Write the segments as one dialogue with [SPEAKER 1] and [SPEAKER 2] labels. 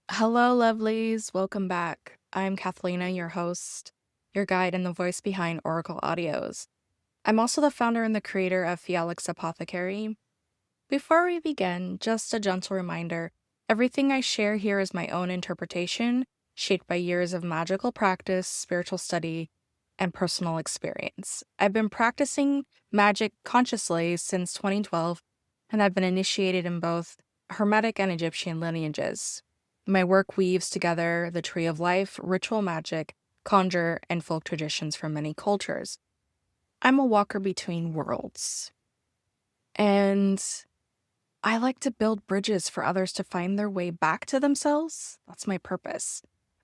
[SPEAKER 1] Hello, lovelies. Welcome back. I'm Kathlena, your host, your guide, and the voice behind Oracle Audios. I'm also the founder and the creator of Fialix Apothecary. Before we begin, just a gentle reminder everything I share here is my own interpretation, shaped by years of magical practice, spiritual study, and personal experience. I've been practicing magic consciously since 2012, and I've been initiated in both Hermetic and Egyptian lineages. My work weaves together the tree of life, ritual magic, conjure, and folk traditions from many cultures. I'm a walker between worlds. And I like to build bridges for others to find their way back to themselves. That's my purpose.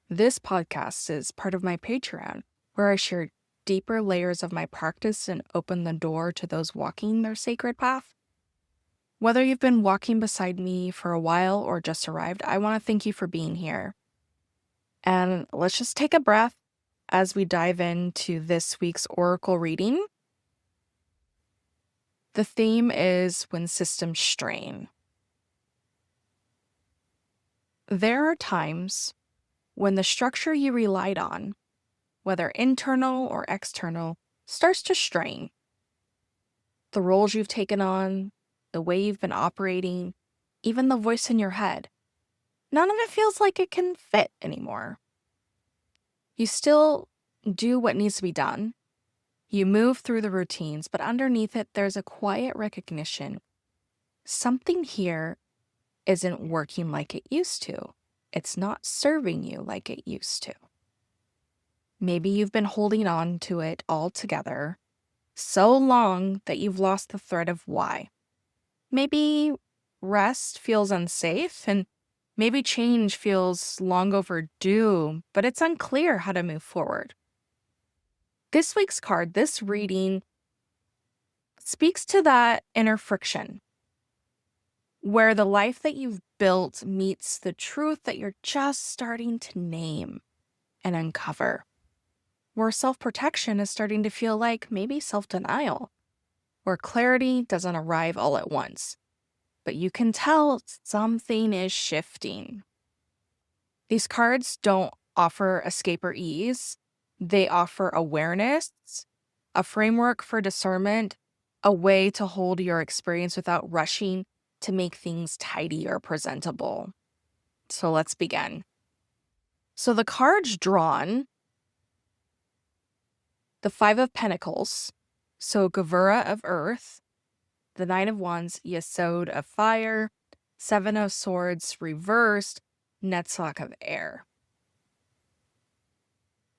[SPEAKER 1] This podcast is part of my Patreon, where I share deeper layers of my practice and open the door to those walking their sacred path. Whether you've been walking beside me for a while or just arrived, I want to thank you for being here. And let's just take a breath as we dive into this week's Oracle reading. The theme is when systems strain. There are times when the structure you relied on, whether internal or external, starts to strain. The roles you've taken on, the way you've been operating, even the voice in your head, none of it feels like it can fit anymore. You still do what needs to be done. You move through the routines, but underneath it, there's a quiet recognition. Something here isn't working like it used to. It's not serving you like it used to. Maybe you've been holding on to it altogether so long that you've lost the thread of why. Maybe rest feels unsafe, and maybe change feels long overdue, but it's unclear how to move forward. This week's card, this reading, speaks to that inner friction, where the life that you've built meets the truth that you're just starting to name and uncover, where self-protection is starting to feel like maybe self-denial, where clarity doesn't arrive all at once, but you can tell something is shifting. These cards don't offer escape or ease. They offer awareness, a framework for discernment, a way to hold your experience without rushing to make things tidy or presentable. So let's begin. So the cards drawn, the Five of Pentacles, so Gavura of Earth, the Nine of Wands, Yesod of Fire, Seven of Swords reversed, Netzach of Air.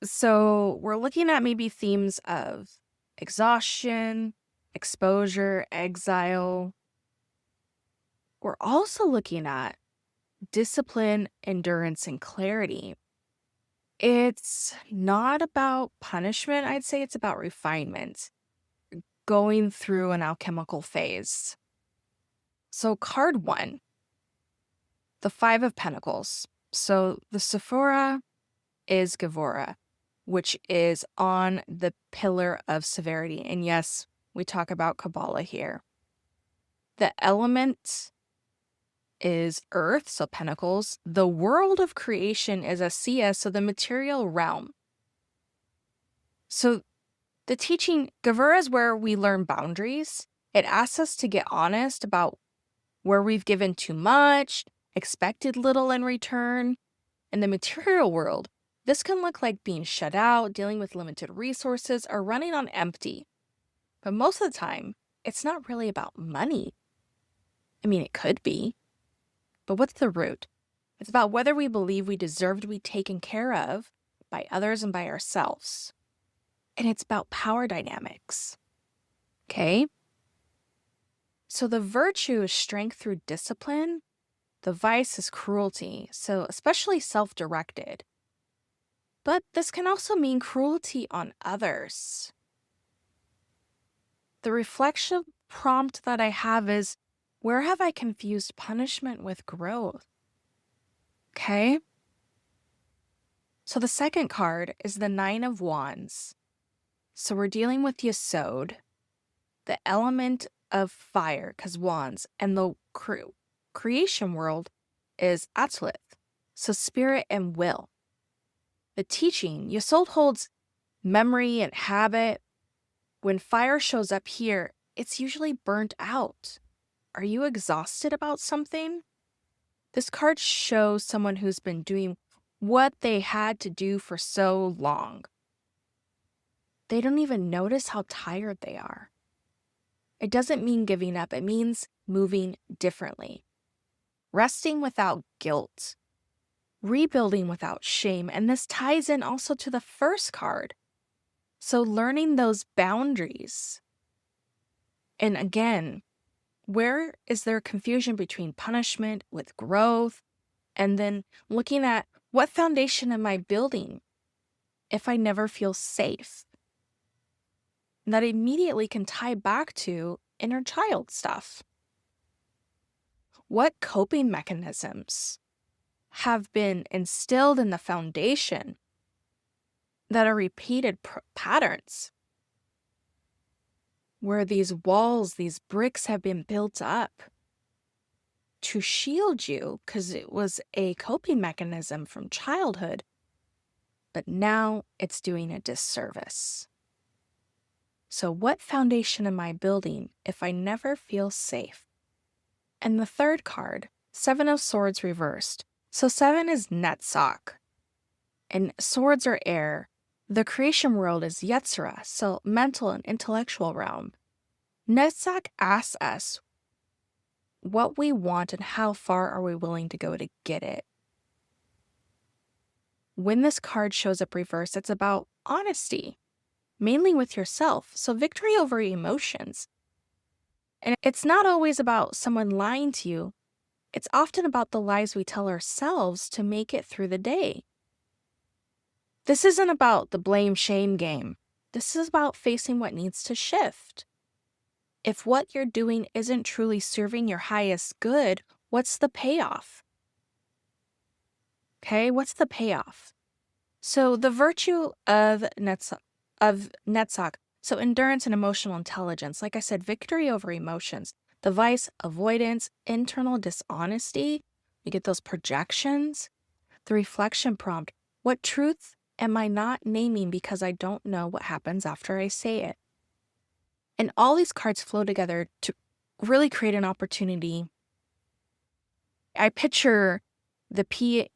[SPEAKER 1] So we're looking at maybe themes of exhaustion, exposure, exile. We're also looking at discipline, endurance, and clarity. It's not about punishment, I'd say it's about refinement, going through an alchemical phase. So card one, the Five of Pentacles. So the Sephora is Gavora, which is on the pillar of severity. And yes, we talk about Kabbalah here. The element is earth, so pentacles. The world of creation is a CS, so the material realm. So the teaching, Gavura is where we learn boundaries. It asks us to get honest about where we've given too much, expected little in return. In the material world, this can look like being shut out, dealing with limited resources, or running on empty. But most of the time, it's not really about money. I mean, it could be. But what's the root? It's about whether we believe we deserve to be taken care of by others and by ourselves. And it's about power dynamics. Okay? So the virtue is strength through discipline. The vice is cruelty, so especially self-directed. But this can also mean cruelty on others. The reflection prompt that I have is, where have I confused punishment with growth? Okay? So the second card is the Nine of Wands. So we're dealing with Yesod, the element of fire, because wands, and the creation world is Atzlith, so spirit and will. The teaching, Yesod holds memory and habit. When fire shows up here, it's usually burnt out. Are you exhausted about something? This card shows someone who's been doing what they had to do for so long. They don't even notice how tired they are. It doesn't mean giving up. It means moving differently. Resting without guilt. Rebuilding without shame. And this ties in also to the first card. So learning those boundaries. And again, where is there confusion between punishment with growth? And then looking at what foundation am I building if I never feel safe? And that immediately can tie back to inner child stuff. What coping mechanisms have been instilled in the foundation that are repeated patterns? Where these walls, these bricks have been built up to shield you because it was a coping mechanism from childhood, but now it's doing a disservice. So what foundation am I building if I never feel safe? And the third card, Seven of Swords reversed. So 7 is Netzach, and swords are air. The creation world is Yetzirah, so mental and intellectual realm. Netzach asks us what we want and how far are we willing to go to get it. When this card shows up reversed, it's about honesty, mainly with yourself. So victory over emotions. And it's not always about someone lying to you. It's often about the lies we tell ourselves to make it through the day. This isn't about the blame-shame game. This is about facing what needs to shift. If what you're doing isn't truly serving your highest good, what's the payoff? Okay, what's the payoff? So the virtue of Netzach, so endurance and emotional intelligence, like I said, victory over emotions. The vice, avoidance, internal dishonesty, you get those projections. The reflection prompt, what truth am I not naming because I don't know what happens after I say it? And all these cards flow together to really create an opportunity. I picture the pea,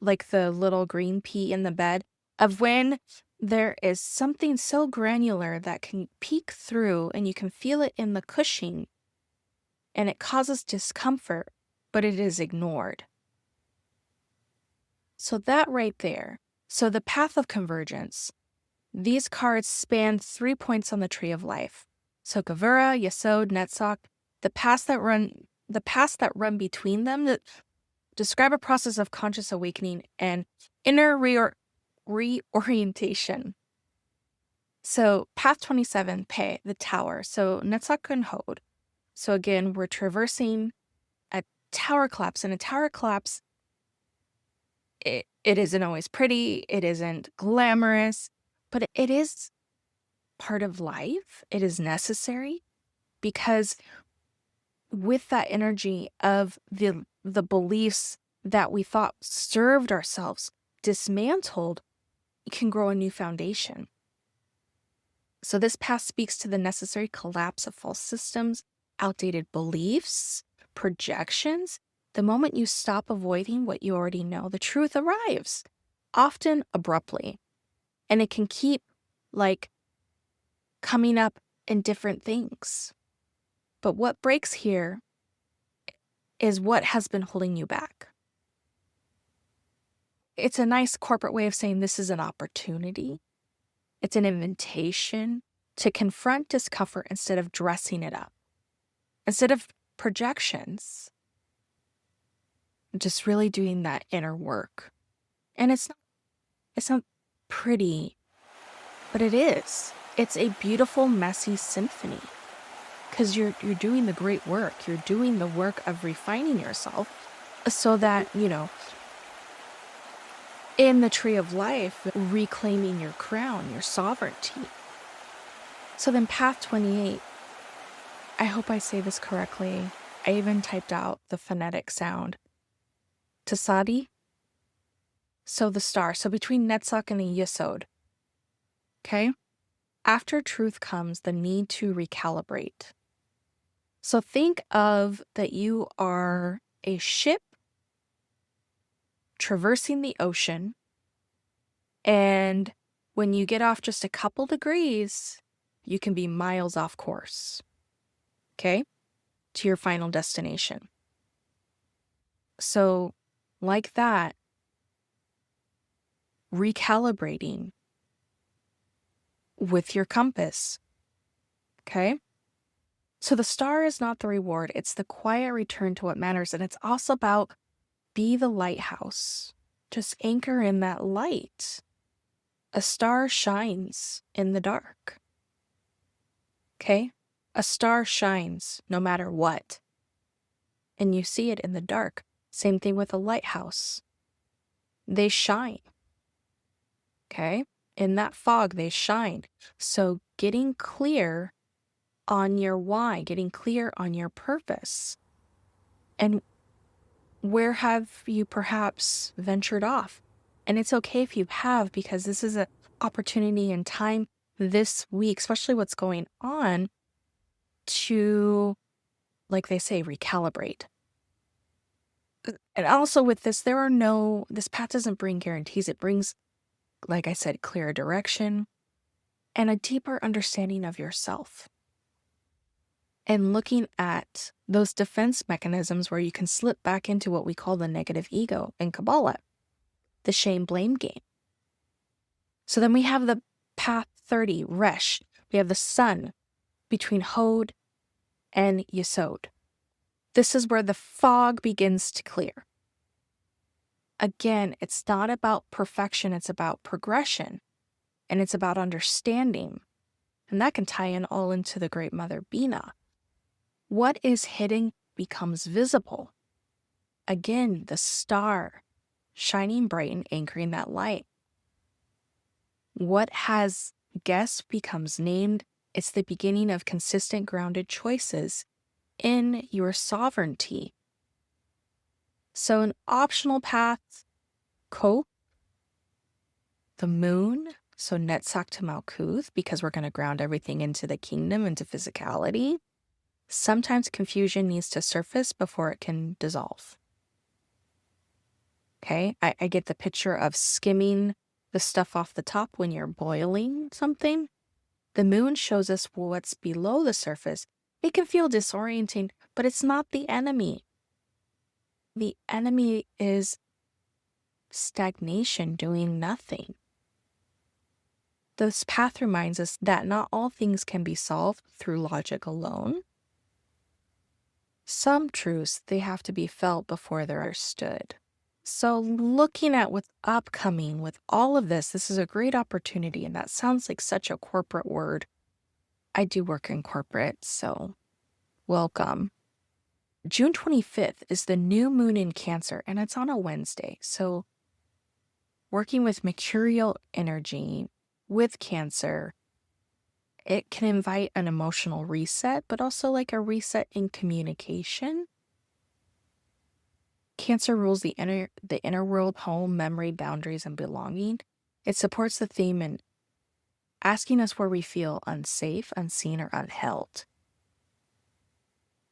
[SPEAKER 1] like the little green pea in the bed, of when there is something so granular that can peek through and you can feel it in the cushioning and it causes discomfort, but it is ignored. So that right there. So the path of convergence. These cards span 3 points on the tree of life. So Gevurah, Yesod, Netzach, the paths that run between them that describe a process of conscious awakening and inner reorientation. So path 27, Pei, the tower. So Netzach and Hod. So again, we're traversing a tower collapse, and a tower collapse, it isn't always pretty, it isn't glamorous, but it is part of life. It is necessary because with that energy of the beliefs that we thought served ourselves dismantled, you can grow a new foundation. So this path speaks to the necessary collapse of false systems, outdated beliefs, projections. The moment you stop avoiding what you already know, the truth arrives, often abruptly. And it can keep coming up in different things. But what breaks here is what has been holding you back. It's a nice corporate way of saying this is an opportunity. It's an invitation to confront discomfort instead of dressing it up. Instead of projections, just really doing that inner work. And it's not pretty, but it is. It's a beautiful, messy symphony. Because you're doing the great work. You're doing the work of refining yourself so that, in the tree of life, reclaiming your crown, your sovereignty. So then path 28, I hope I say this correctly. I even typed out the phonetic sound. Tasadi, So the star, so between Netzach and the Yesod, okay? After truth comes the need to recalibrate. So think of that you are a ship traversing the ocean, and when you get off just a couple degrees, you can be miles off course, okay, to your final destination. So, like that, recalibrating with your compass, okay? So the star is not the reward, it's the quiet return to what matters, and it's also about be the lighthouse. Just anchor in that light. A star shines in the dark. Okay? A star shines no matter what. And you see it in the dark. Same thing with a lighthouse. They shine. Okay? In that fog, they shine. So getting clear on your why, getting clear on your purpose. And where have you perhaps ventured off? And it's okay if you have, because this is an opportunity and time this week, especially what's going on, to, like they say, recalibrate. And also with this, this path doesn't bring guarantees. It brings, like I said, clearer direction and a deeper understanding of yourself. And looking at those defense mechanisms where you can slip back into what we call the negative ego in Kabbalah, the shame-blame game. So then we have the path 30, Resh. We have the sun between Hod and Yesod. This is where the fog begins to clear. Again, it's not about perfection, it's about progression, and it's about understanding. And that can tie in all into the Great Mother Bina. What is hidden becomes visible. Again, the star shining bright and anchoring that light. What has guessed becomes named. It's the beginning of consistent, grounded choices in your sovereignty. So an optional path, Ko, the moon, so Netzach to Malkuth, because we're going to ground everything into the kingdom, into physicality. Sometimes confusion needs to surface before it can dissolve. Okay, I get the picture of skimming the stuff off the top when you're boiling something. The moon shows us what's below the surface. It can feel disorienting, but it's not the enemy. The enemy is stagnation, doing nothing. This path reminds us that not all things can be solved through logic alone. Some truths, they have to be felt before they're understood. So looking at what's upcoming with all of this is a great opportunity, and that sounds like such a corporate word. I do work in corporate, so welcome. June 25th is the new moon in Cancer, and it's on a Wednesday. So working with mercurial energy with Cancer, it can invite an emotional reset, but also like a reset in communication. Cancer rules the inner world, home, memory, boundaries, and belonging. It supports the theme in asking us where we feel unsafe, unseen, or unheld.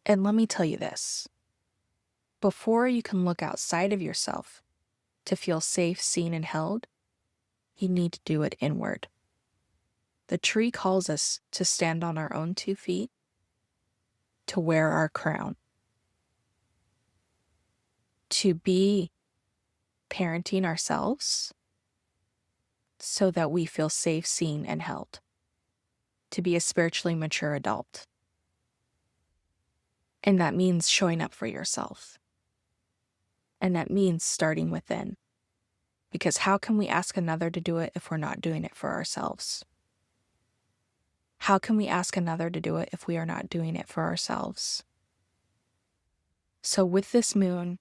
[SPEAKER 1] And let me tell you this. Before you can look outside of yourself to feel safe, seen, and held, you need to do it inward. The tree calls us to stand on our own 2 feet, to wear our crown, to be parenting ourselves so that we feel safe, seen, and held, to be a spiritually mature adult. And that means showing up for yourself. And that means starting within. Because how can we ask another to do it if we're not doing it for ourselves? How can we ask another to do it if we are not doing it for ourselves? So with this moon,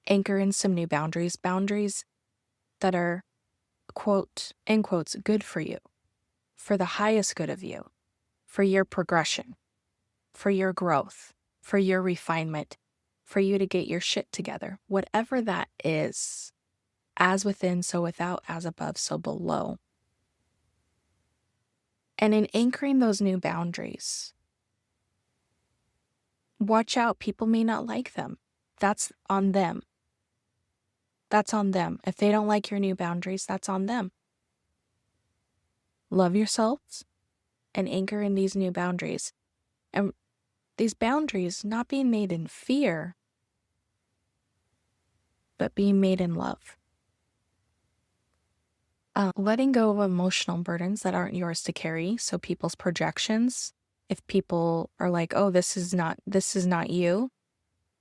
[SPEAKER 1] anchor in some new boundaries that are, quote, end quotes, good for you, for the highest good of you, for your progression, for your growth, for your refinement, for you to get your shit together, whatever that is. As within, so without, as above, so below. And in anchoring those new boundaries, watch out, people may not like them. That's on them. That's on them. If they don't like your new boundaries, that's on them. Love yourselves and anchor in these new boundaries. And these boundaries not being made in fear, but being made in love. Letting go of emotional burdens that aren't yours to carry. So people's projections, if people are like, oh, this is not you,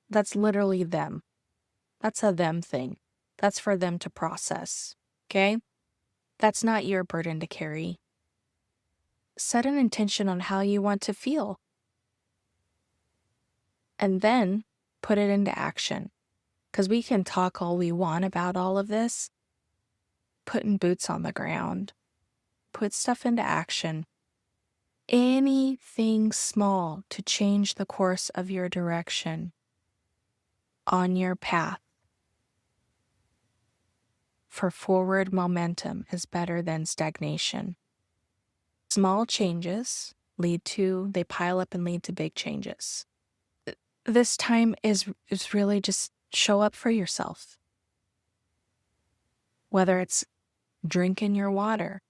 [SPEAKER 1] that's literally them. That's a them thing. That's for them to process. Okay? That's not your burden to carry. Set an intention on how you want to feel. And then put it into action. Because we can talk all we want about all of this. Putting boots on the ground. Put stuff into action. Anything small to change the course of your direction on your path for forward momentum is better than stagnation. Small changes they pile up and lead to big changes. This time is really just show up for yourself. Whether it's drinking your water,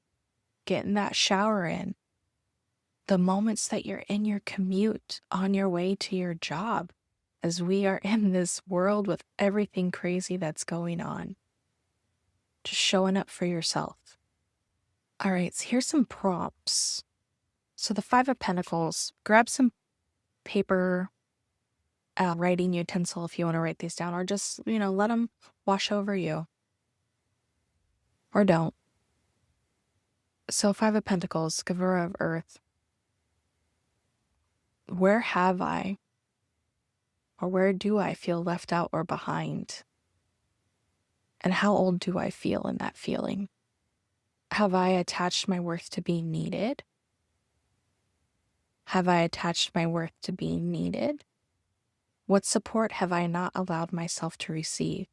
[SPEAKER 1] getting that shower in, the moments that you're in your commute on your way to your job, as we are in this world with everything crazy that's going on. Just showing up for yourself. All right, so here's some prompts. So the Five of Pentacles, grab some paper, writing utensil if you want to write these down, or just, let them wash over you. Or don't. So Five of Pentacles, giver of earth. Where have I, or where do I feel left out or behind? And how old do I feel in that feeling? Have I attached my worth to being needed? Have I attached my worth to being needed? What support have I not allowed myself to receive?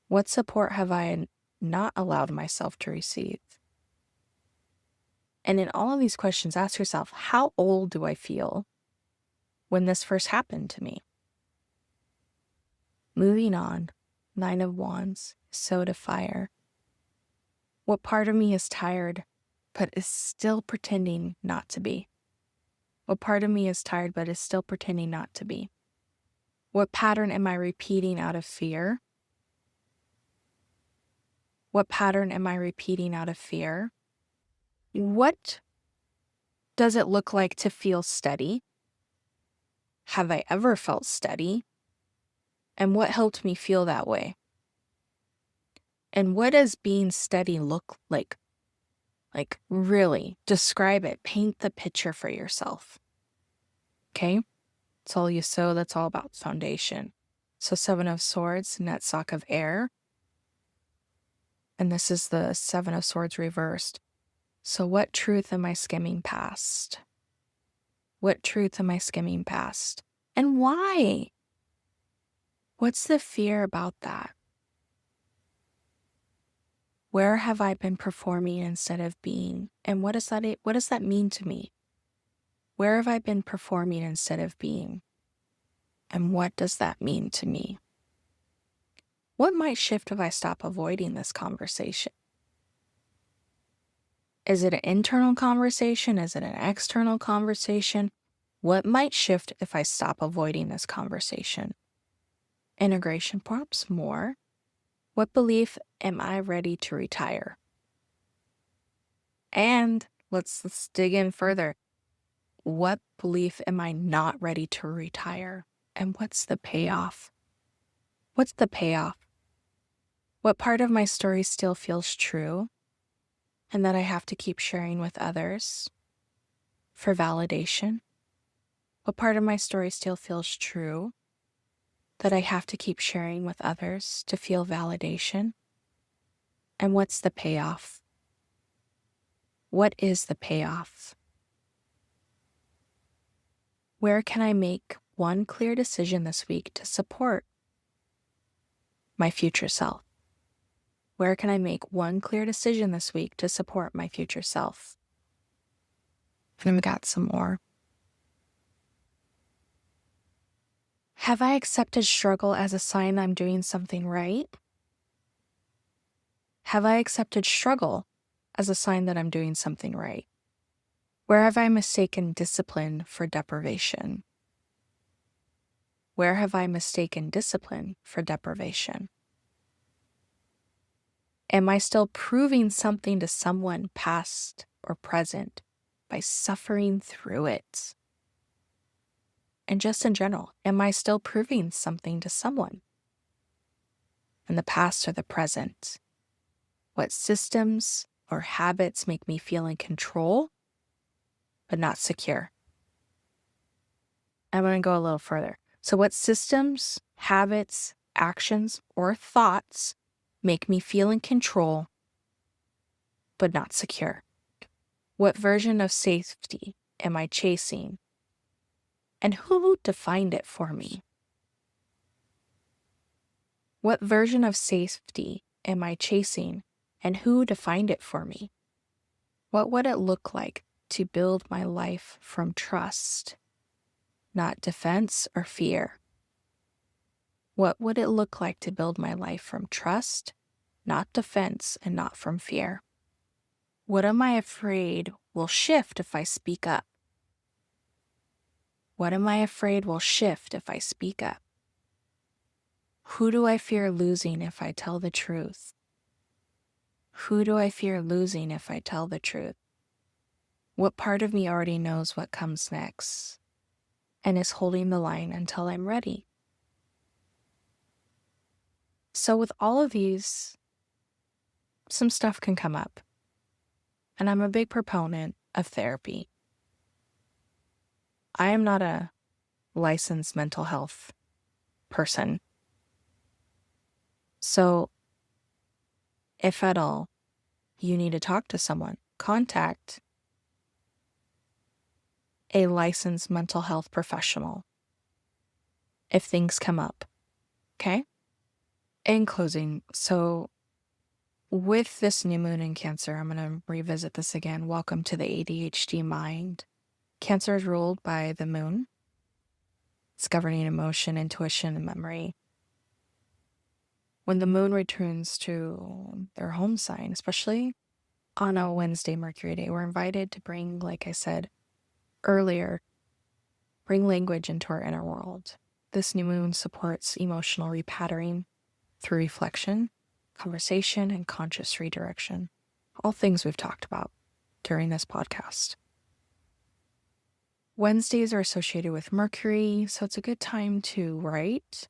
[SPEAKER 1] What support have I not allowed myself to receive? And in all of these questions, ask yourself, how old do I feel when this first happened to me? Moving on, Nine of Wands, Sword of Fire. What part of me is tired, but is still pretending not to be? What part of me is tired, but is still pretending not to be? What pattern am I repeating out of fear? What pattern am I repeating out of fear? What does it look like to feel steady? Have I ever felt steady? And what helped me feel that way? And what does being steady look like? Like, really, describe it. Paint the picture for yourself. Okay? That's all you sow. That's all about foundation. So Seven of Swords, net sock of air. And this is the Seven of Swords reversed. So what truth am I skimming past? What truth am I skimming past? And why? What's the fear about that? Where have I been performing instead of being? And what does that mean to me? Where have I been performing instead of being? And what does that mean to me? What might shift if I stop avoiding this conversation? Is it an internal conversation? Is it an external conversation? What might shift if I stop avoiding this conversation? Integration prompts more. What belief am I ready to retire? And let's dig in further. What belief am I not ready to retire? And what's the payoff? What's the payoff? What part of my story still feels true and that I have to keep sharing with others for validation? What part of my story still feels true that I have to keep sharing with others to feel validation? And what's the payoff? What is the payoff? Where can I make one clear decision this week to support my future self? Where can I make one clear decision this week to support my future self? And I've got some more. Have I accepted struggle as a sign I'm doing something right? Have I accepted struggle as a sign that I'm doing something right? Where have I mistaken discipline for deprivation? Where have I mistaken discipline for deprivation? Am I still proving something to someone, past or present, by suffering through it? And just in general, am I still proving something to someone in the past or the present? What systems or habits make me feel in control but not secure? I'm going to go a little further. So, what systems, habits, actions, or thoughts make me feel in control but not secure? What version of safety am I chasing? And who defined it for me? What version of safety am I chasing? And who defined it for me? What would it look like to build my life from trust, not defense or fear? What would it look like to build my life from trust, not defense, and not from fear? What am I afraid will shift if I speak up? What am I afraid will shift if I speak up? Who do I fear losing if I tell the truth? Who do I fear losing if I tell the truth? What part of me already knows what comes next and is holding the line until I'm ready? So with all of these, some stuff can come up. And I'm a big proponent of therapy. I am not a licensed mental health person. So if at all you need to talk to someone, contact a licensed mental health professional if things come up. Okay? In closing, so with this new moon in Cancer, I'm going to revisit this again. Welcome to the ADHD mind. Cancer is ruled by the moon. It's governing emotion, intuition, and memory. When the moon returns to their home sign, especially on a Wednesday Mercury day, we're invited to bring, like I said earlier, bring language into our inner world. This new moon supports emotional repatterning through reflection, conversation, and conscious redirection. All things we've talked about during this podcast. Wednesdays are associated with Mercury, so it's a good time to write,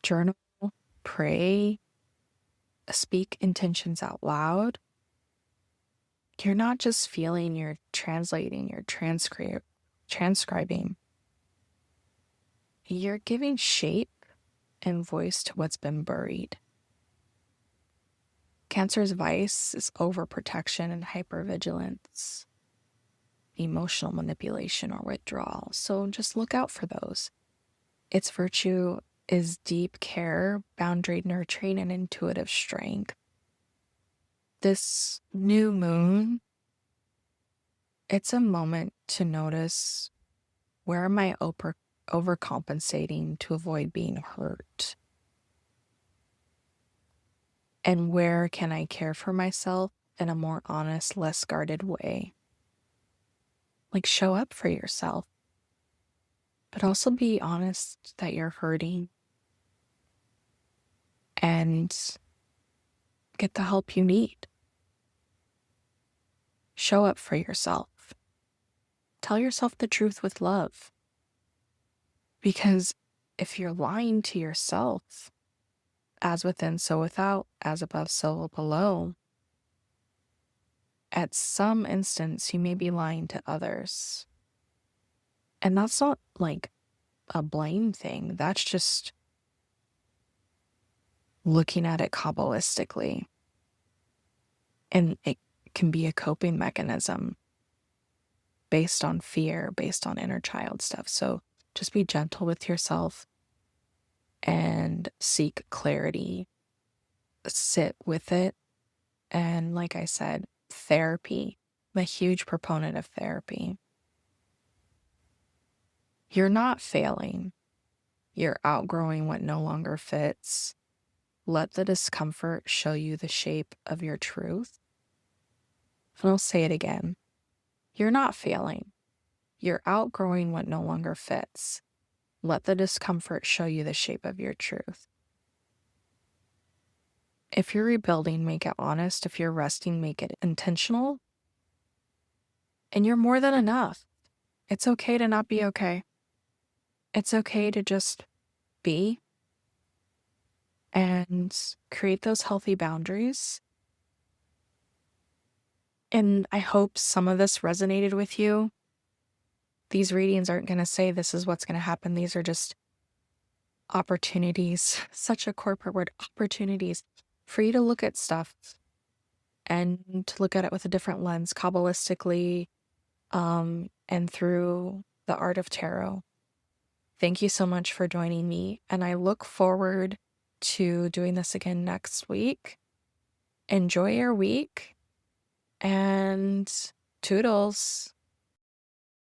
[SPEAKER 1] journal, pray, speak intentions out loud. You're not just feeling, you're translating, you're transcribing. You're giving shape and voice to what's been buried. Cancer's vice is overprotection and hypervigilance, emotional manipulation or withdrawal. So just look out for those. Its virtue is deep care, boundary nurturing, and intuitive strength. This new moon, it's a moment to notice, where am I overcompensating to avoid being hurt? And where can I care for myself in a more honest, less guarded way? Like, show up for yourself, but also be honest that you're hurting and get the help you need. Show up for yourself. Tell yourself the truth with love. Because if you're lying to yourself, as within, so without, as above, so below, at some instance, you may be lying to others. And that's not like a blame thing. That's just looking at it Kabbalistically. And it can be a coping mechanism based on fear, based on inner child stuff. So just be gentle with yourself. and seek clarity. Sit with it. And like I said, therapy. I'm a huge proponent of therapy. You're not failing. You're outgrowing what no longer fits. Let the discomfort show you the shape of your truth. And I'll say it again. You're not failing. You're outgrowing what no longer fits. Let the discomfort show you the shape of your truth. If you're rebuilding, make it honest. If you're resting, make it intentional. And you're more than enough. It's okay to not be okay. It's okay to just be and create those healthy boundaries. And I hope some of this resonated with you. These readings aren't going to say this is what's going to happen. These are just opportunities, such a corporate word, opportunities for you to look at stuff and to look at it with a different lens, Kabbalistically, and through the art of tarot. Thank you so much for joining me, and I look forward to doing this again next week. Enjoy your week, and toodles.